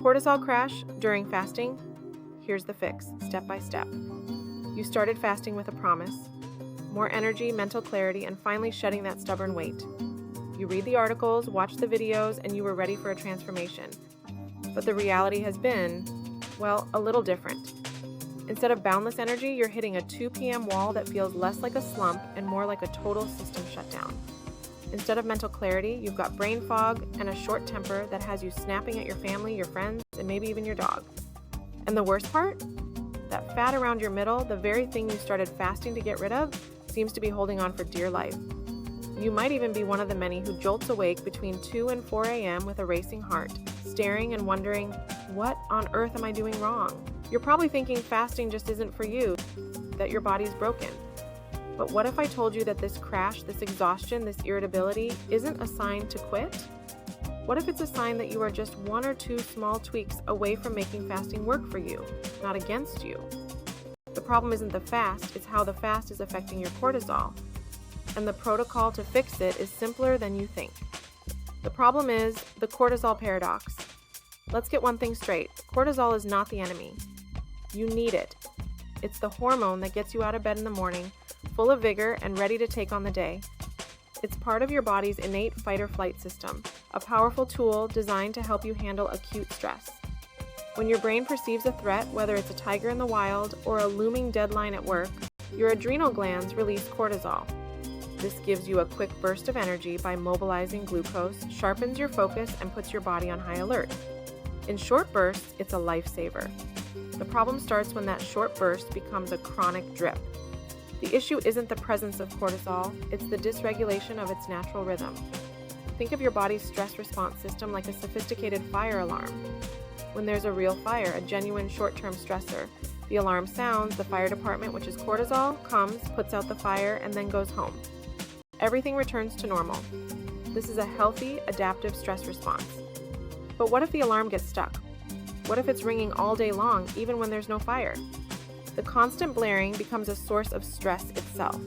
Cortisol crash during fasting? Here's the fix, step by step. You started fasting with a promise: more energy, mental clarity, and finally shedding that stubborn weight. You read the articles, watch the videos, and you were ready for a transformation. But the reality has been, well, a little different. Instead of boundless energy, you're hitting a 2 p.m. wall that feels less like a slump and more like a total system shutdown. Instead of mental clarity, you've got brain fog and a short temper that has you snapping at your family, your friends, and maybe even your dog. And the worst part? That fat around your middle, the very thing you started fasting to get rid of, seems to be holding on for dear life. You might even be one of the many who jolts awake between 2 and 4 a.m. with a racing heart, staring and wondering, what on earth am I doing wrong? You're probably thinking fasting just isn't for you, that your body's broken. But what if I told you that this crash, this exhaustion, this irritability isn't a sign to quit? What if it's a sign that you are just 1 or 2 small tweaks away from making fasting work for you, not against you? The problem isn't the fast, it's how the fast is affecting your cortisol. And the protocol to fix it is simpler than you think. The problem is the cortisol paradox. Let's get one thing straight. Cortisol is not the enemy. You need it. It's the hormone that gets you out of bed in the morning, full of vigor and ready to take on the day. It's part of your body's innate fight or flight system, a powerful tool designed to help you handle acute stress. When your brain perceives a threat, whether it's a tiger in the wild or a looming deadline at work, your adrenal glands release cortisol. This gives you a quick burst of energy by mobilizing glucose, sharpens your focus, and puts your body on high alert. In short bursts, it's a lifesaver. The problem starts when that short burst becomes a chronic drip. The issue isn't the presence of cortisol, it's the dysregulation of its natural rhythm. Think of your body's stress response system like a sophisticated fire alarm. When there's a real fire, a genuine short-term stressor, the alarm sounds, the fire department, which is cortisol, comes, puts out the fire, and then goes home. Everything returns to normal. This is a healthy, adaptive stress response. But what if the alarm gets stuck? What if it's ringing all day long, even when there's no fire? The constant blaring becomes a source of stress itself.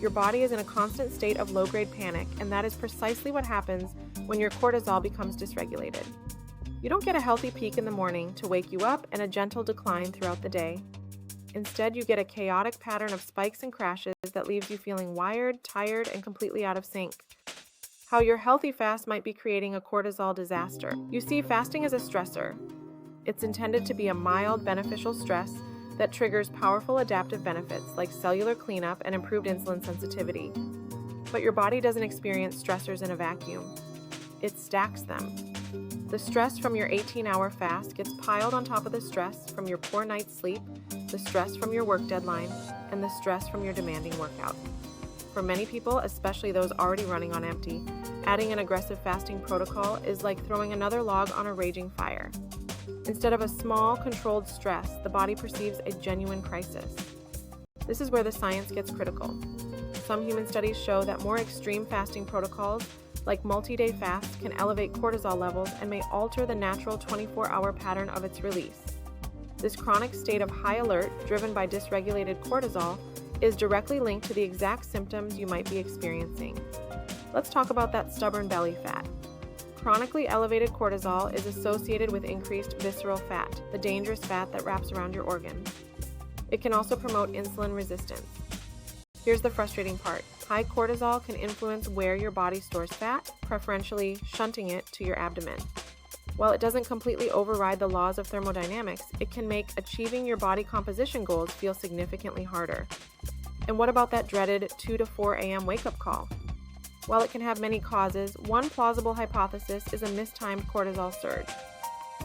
Your body is in a constant state of low-grade panic, and that is precisely what happens when your cortisol becomes dysregulated. You don't get a healthy peak in the morning to wake you up and a gentle decline throughout the day. Instead, you get a chaotic pattern of spikes and crashes that leaves you feeling wired, tired, and completely out of sync. How your healthy fast might be creating a cortisol disaster. You see, fasting is a stressor. It's intended to be a mild, beneficial stress that triggers powerful adaptive benefits like cellular cleanup and improved insulin sensitivity. But your body doesn't experience stressors in a vacuum. It stacks them. The stress from your 18-hour fast gets piled on top of the stress from your poor night's sleep, the stress from your work deadline, and the stress from your demanding workout. For many people, especially those already running on empty, adding an aggressive fasting protocol is like throwing another log on a raging fire. Instead of a small, controlled stress, the body perceives a genuine crisis. This is where the science gets critical. Some human studies show that more extreme fasting protocols, like multi-day fasts, can elevate cortisol levels and may alter the natural 24-hour pattern of its release. This chronic state of high alert, driven by dysregulated cortisol, is directly linked to the exact symptoms you might be experiencing. Let's talk about that stubborn belly fat. Chronically elevated cortisol is associated with increased visceral fat, the dangerous fat that wraps around your organs. It can also promote insulin resistance. Here's the frustrating part. High cortisol can influence where your body stores fat, preferentially shunting it to your abdomen. While it doesn't completely override the laws of thermodynamics, it can make achieving your body composition goals feel significantly harder. And what about that dreaded 2 to 4 a.m. wake-up call? While it can have many causes, one plausible hypothesis is a mistimed cortisol surge.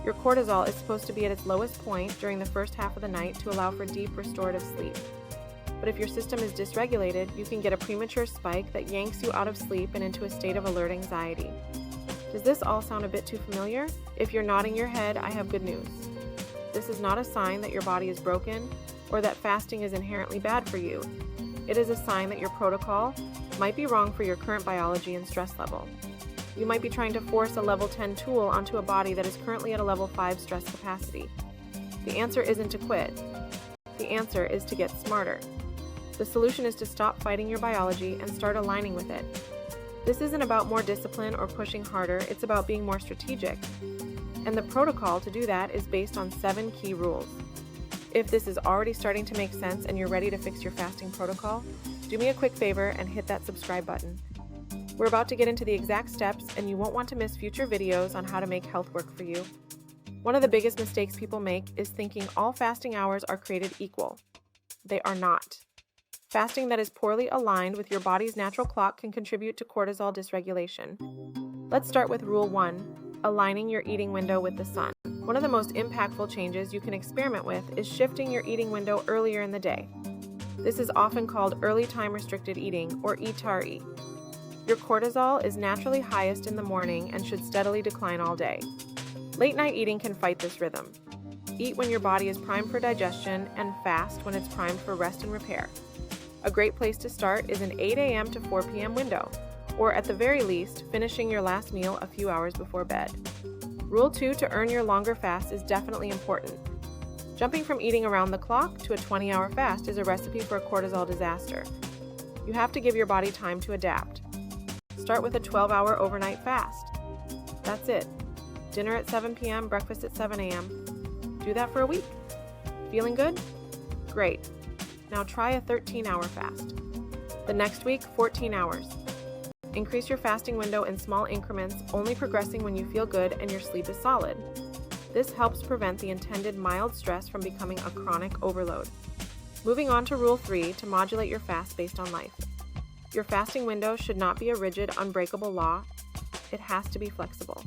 Your cortisol is supposed to be at its lowest point during the first half of the night to allow for deep restorative sleep. But if your system is dysregulated, you can get a premature spike that yanks you out of sleep and into a state of alert anxiety. Does this all sound a bit too familiar? If you're nodding your head, I have good news. This is not a sign that your body is broken or that fasting is inherently bad for you. It is a sign that your protocol might be wrong for your current biology and stress level. You might be trying to force a level 10 tool onto a body that is currently at a level 5 stress capacity. The answer isn't to quit. The answer is to get smarter. The solution is to stop fighting your biology and start aligning with it. This isn't about more discipline or pushing harder, it's about being more strategic. And the protocol to do that is based on 7 key rules. If this is already starting to make sense and you're ready to fix your fasting protocol, do me a quick favor and hit that subscribe button. We're about to get into the exact steps, and you won't want to miss future videos on how to make health work for you. One of the biggest mistakes people make is thinking all fasting hours are created equal. They are not. Fasting that is poorly aligned with your body's natural clock can contribute to cortisol dysregulation. Let's start with Rule 1, aligning your eating window with the sun. One of the most impactful changes you can experiment with is shifting your eating window earlier in the day. This is often called early time restricted eating, or ETARE. Your cortisol is naturally highest in the morning and should steadily decline all day. Late night eating can fight this rhythm. Eat when your body is primed for digestion and fast when it's primed for rest and repair. A great place to start is an 8 a.m. to 4 p.m. window, or at the very least, finishing your last meal a few hours before bed. Rule 2 to earn your longer fast is definitely important. Jumping from eating around the clock to a 20-hour fast is a recipe for a cortisol disaster. You have to give your body time to adapt. Start with a 12-hour overnight fast. That's it. Dinner at 7 p.m., breakfast at 7 a.m. Do that for a week. Feeling good? Great. Now try a 13-hour fast. The next week, 14 hours. Increase your fasting window in small increments, only progressing when you feel good and your sleep is solid. This helps prevent the intended mild stress from becoming a chronic overload. Moving on to Rule 3 to modulate your fast based on life. Your fasting window should not be a rigid, unbreakable law. It has to be flexible.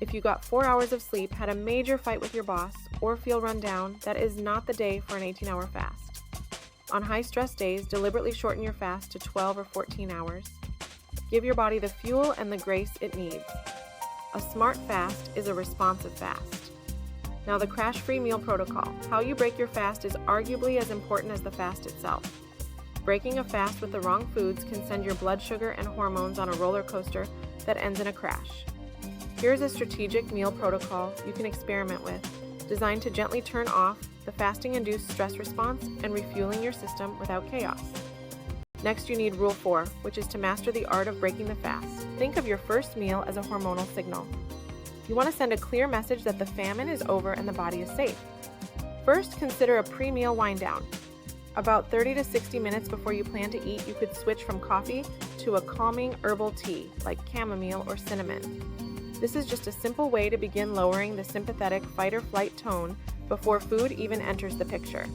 If you got 4 hours of sleep, had a major fight with your boss, or feel run down, that is not the day for an 18-hour fast. On high-stress days, deliberately shorten your fast to 12 or 14 hours. Give your body the fuel and the grace it needs. A smart fast is a responsive fast. Now the crash-free meal protocol. How you break your fast is arguably as important as the fast itself. Breaking a fast with the wrong foods can send your blood sugar and hormones on a roller coaster that ends in a crash. Here's a strategic meal protocol you can experiment with, designed to gently turn off the fasting-induced stress response and refueling your system without chaos. Next, you need Rule 4, which is to master the art of breaking the fast. Think of your first meal as a hormonal signal. You want to send a clear message that the famine is over and the body is safe. First, consider a pre-meal wind-down. About 30 to 60 minutes before you plan to eat, you could switch from coffee to a calming herbal tea like chamomile or cinnamon. This is just a simple way to begin lowering the sympathetic fight-or-flight tone before food even enters the picture.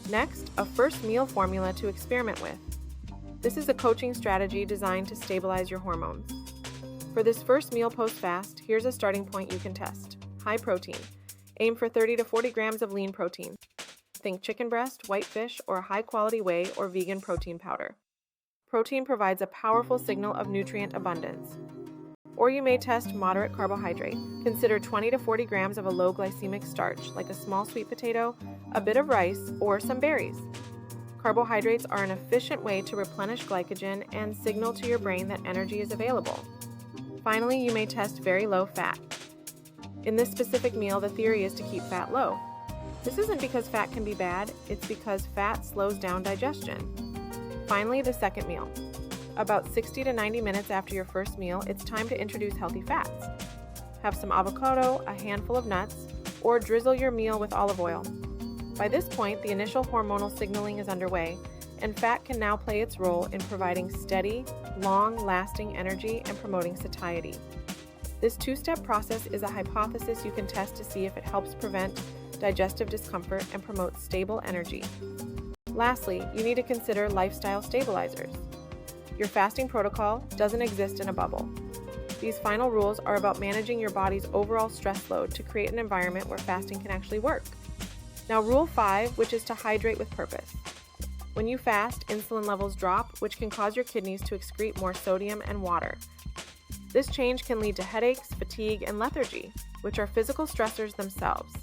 Next, a first meal formula to experiment with. This is a coaching strategy designed to stabilize your hormones. For this first meal post-fast, here's a starting point you can test. High protein. Aim for 30 to 40 grams of lean protein. Think chicken breast, white fish, or high-quality whey or vegan protein powder. Protein provides a powerful signal of nutrient abundance. Or you may test moderate carbohydrate. Consider 20 to 40 grams of a low glycemic starch, like a small sweet potato, a bit of rice, or some berries. Carbohydrates are an efficient way to replenish glycogen and signal to your brain that energy is available. Finally, you may test very low fat. In this specific meal, the theory is to keep fat low. This isn't because fat can be bad, it's because fat slows down digestion. Finally, the second meal. About 60 to 90 minutes after your first meal, it's time to introduce healthy fats. Have some avocado, a handful of nuts, or drizzle your meal with olive oil. By this point, the initial hormonal signaling is underway, and fat can now play its role in providing steady, long-lasting energy and promoting satiety. This two-step process is a hypothesis you can test to see if it helps prevent digestive discomfort and promote stable energy. Lastly, you need to consider lifestyle stabilizers. Your fasting protocol doesn't exist in a bubble. These final rules are about managing your body's overall stress load to create an environment where fasting can actually work. Now, Rule 5, which is to hydrate with purpose. When you fast, insulin levels drop, which can cause your kidneys to excrete more sodium and water. This change can lead to headaches, fatigue, and lethargy, which are physical stressors themselves.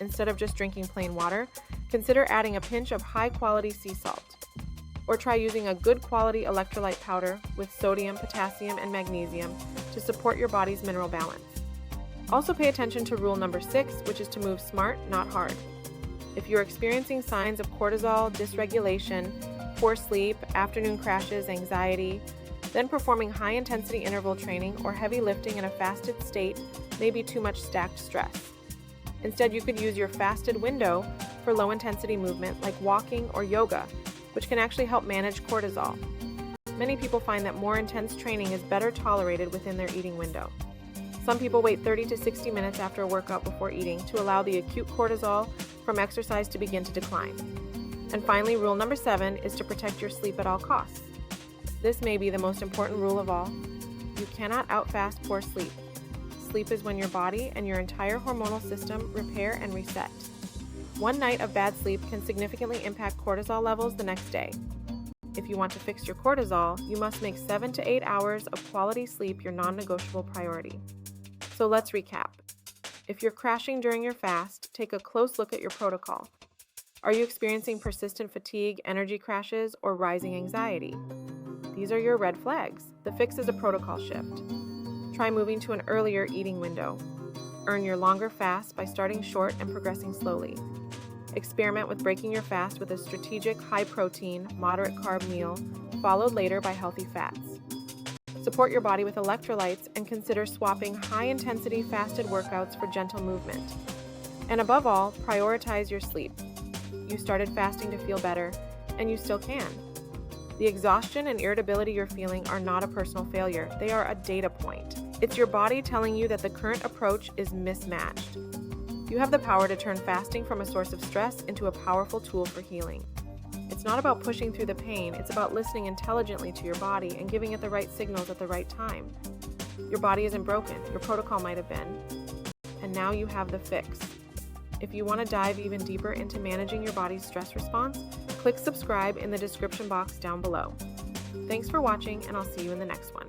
Instead of just drinking plain water, consider adding a pinch of high-quality sea salt. Or try using a good quality electrolyte powder with sodium, potassium, and magnesium to support your body's mineral balance. Also pay attention to rule number 6, which is to move smart, not hard. If you're experiencing signs of cortisol dysregulation, poor sleep, afternoon crashes, anxiety, Then performing high-intensity interval training or heavy lifting in a fasted state may be too much stacked stress. Instead, you could use your fasted window for low-intensity movement like walking or yoga, which can actually help manage cortisol. Many people find that more intense training is better tolerated within their eating window. Some people wait 30 to 60 minutes after a workout before eating to allow the acute cortisol from exercise to begin to decline. And finally, rule number 7 is to protect your sleep at all costs. This may be the most important rule of all. You cannot outfast poor sleep. Sleep is when your body and your entire hormonal system repair and reset. One night of bad sleep can significantly impact cortisol levels the next day. If you want to fix your cortisol, you must make 7 to 8 hours of quality sleep your non-negotiable priority. So let's recap. If you're crashing during your fast, take a close look at your protocol. Are you experiencing persistent fatigue, energy crashes, or rising anxiety? These are your red flags. The fix is a protocol shift. Try moving to an earlier eating window. Earn your longer fast by starting short and progressing slowly. Experiment with breaking your fast with a strategic high-protein, moderate-carb meal, followed later by healthy fats. Support your body with electrolytes and consider swapping high-intensity fasted workouts for gentle movement. And above all, prioritize your sleep. You started fasting to feel better, and you still can. The exhaustion and irritability you're feeling are not a personal failure. They are a data point. It's your body telling you that the current approach is mismatched. You have the power to turn fasting from a source of stress into a powerful tool for healing. It's not about pushing through the pain, it's about listening intelligently to your body and giving it the right signals at the right time. Your body isn't broken, your protocol might have been, and now you have the fix. If you want to dive even deeper into managing your body's stress response, click subscribe in the description box down below. Thanks for watching, and I'll see you in the next one.